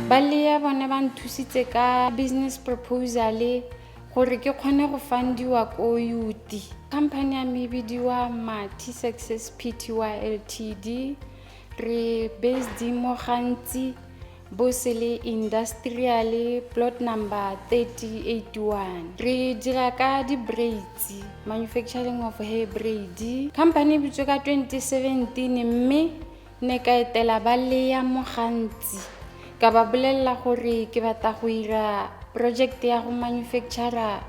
ba le bone ba nthusitse ka business proposal gore ke kgone go fundiwa ko youth. Company ya me bidiwa Mattie Success Pty Ltd. Re based mo Gantsi Bosele Industrial plot number 3081. Re dira ka di braids, manufacturing of hair braid. Company bitso ka 2017 mme ne ka etela ba le mo Gantsi ka ba bolella gore ke batla go ira project ya go manufacture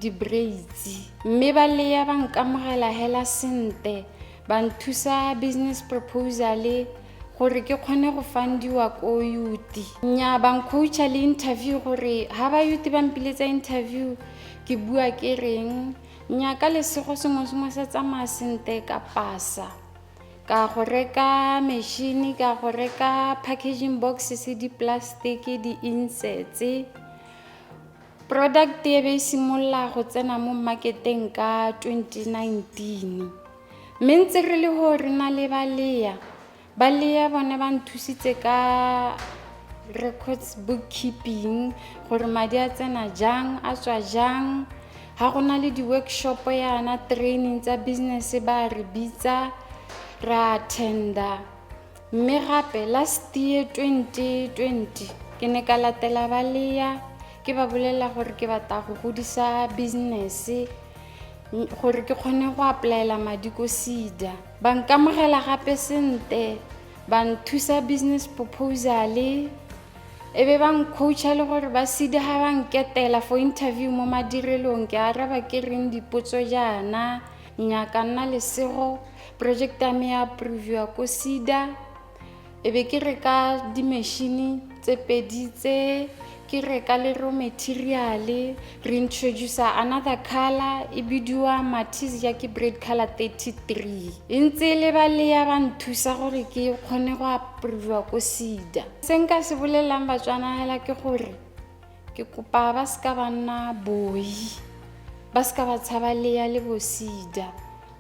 di braids. Mme ba le ba nkamogela hela sente ba nthusa business proposal gore ke kgone go fundiwa ko youth. Nya ba coacha le interview gore ha ba youth ba mpiletsa interview ke bua ke reng. Nya ka lesego sengwe sa tsamaya sente ka pasa, ka go reka machine, ka go reka packaging boxes di plastic di insets. Product e be simolla go tsena mo marketeng ka 2019. Mentse re le ho re na le ba le bone ba nthusitse ka records bookkeeping gore madi a tsena jang a tswa jang. Ha gona le di workshop yana training tsa business ba re bitsa ra tender. Mme gape last year 2020 ke ne ka latela ba le ke ba bolela gore ke batla go godisa business gore ke kgone go applyela madi ko SEDA. Ba nkamogela gape sente ba nthusa business proposal ebe ba ncoacha le gore ba SEDA ha ba nketela for interview mo madirelong ke araba ke reng dipotso jana. Nya ka nna lesego project ya me ya approviwa ko SEDA ebe ke reka di machine tse pedi tse ke reka le raw material. Re introduce another color e bidiwa Mattie Braid color 33. Ntse le ba le ba nthusa gore ke kgone go approviwa ko SEDA. Se nka se bolelang Batswana hela ke gore ke kopa ba ska ba nna boi, ba ska ba tshaba le bo SEDA.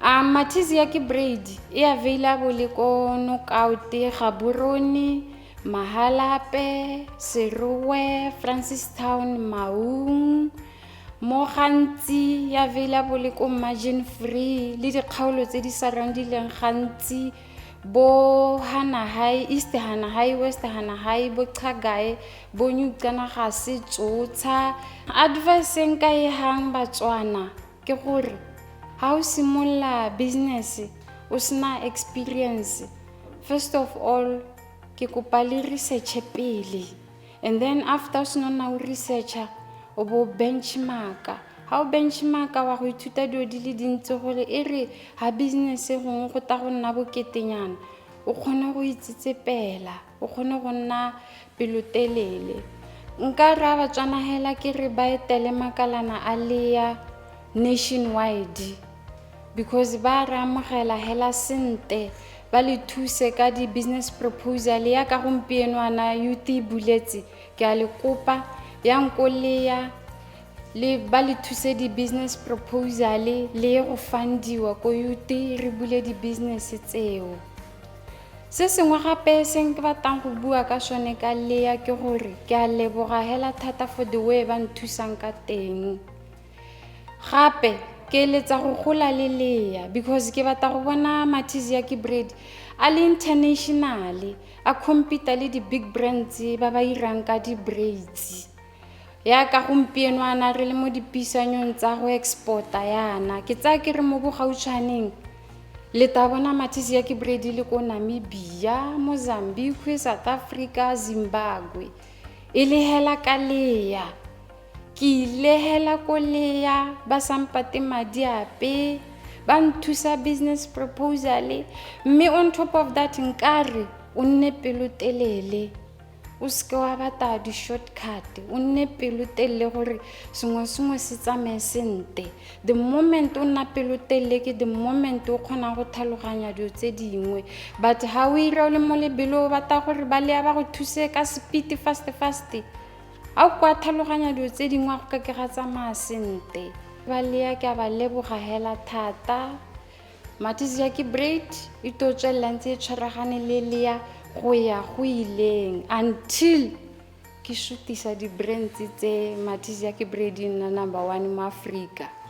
Mattie Braid e available ko Knockout, Gaborone, Mahalape, Serowe, Francistown, Maung. Mo Gantsi ya available ko margin free le dikgaolo tse di surroundileng Gantsi bo Hana High, East Hana High, West Hana High, bo Chagae, bo Nyukana ga se tsotsa. Advice nka e hang Batswana ke gore ha o simolla business o sena experience, first of all ke kopa le research pele, and then after o sena na o researcha o bo benchmarka. Ha o benchmarka wa go ithuta dio di le dintse gore e re ha business gongwe go ta go nna boketenyana o kgone go itsetsepela, o kgone go nna pelotelele. Nka ra Batswana hela ke re ba etele makalana a leya nationwide because ba ra amogela hela sente ba le thuse ka di business proposal ya ka gompieno ana youth buletse ke a le kopa yang ko le ba le thuse di business proposal le go fundiwa ko youth re bule di business tseo. Se sengwe gape se ke batlang go bua ka sone ka ke gore ke a leboga hela thata for the way ba nthusang ka teng. Gape ke letsa go gola le because ke batla go bona Mattie Braid a le international, a compete le di big brands ba ba irang ka di braids. Ya ka gompieno ana re le mo dipisanyong tsa go exporta yana ke tsa ke re mo bogautshwaneng le ta bona Mattie Braid le ko Namibia, Mozambique, South Africa, Zimbabwe. E le hela ka ke ile hela ko ba sampate madi ape ba nthusa business proposal. Mme on top of that nkare o nne pelotelele, o se wa bata di shortcut, o nne pelotelele gore sengwe se tsamae sente. The moment o nna pelotelele ke the moment o kgona go tlhaloganya dio tse dingwe. But ha o ira le mo lebelo o bata gore ba le ba go thuse ka speed fast a o kwa tlhaloganya dio tse dingwe go ka ke ga tsamaya sente. Ba le ke ba leboga hela thata. Mattie Braid ito tswela ntse tshwaragane le go ya go ileng until ke shutisa di-brands tse Mattie ke Braid nna number 1 mo Africa.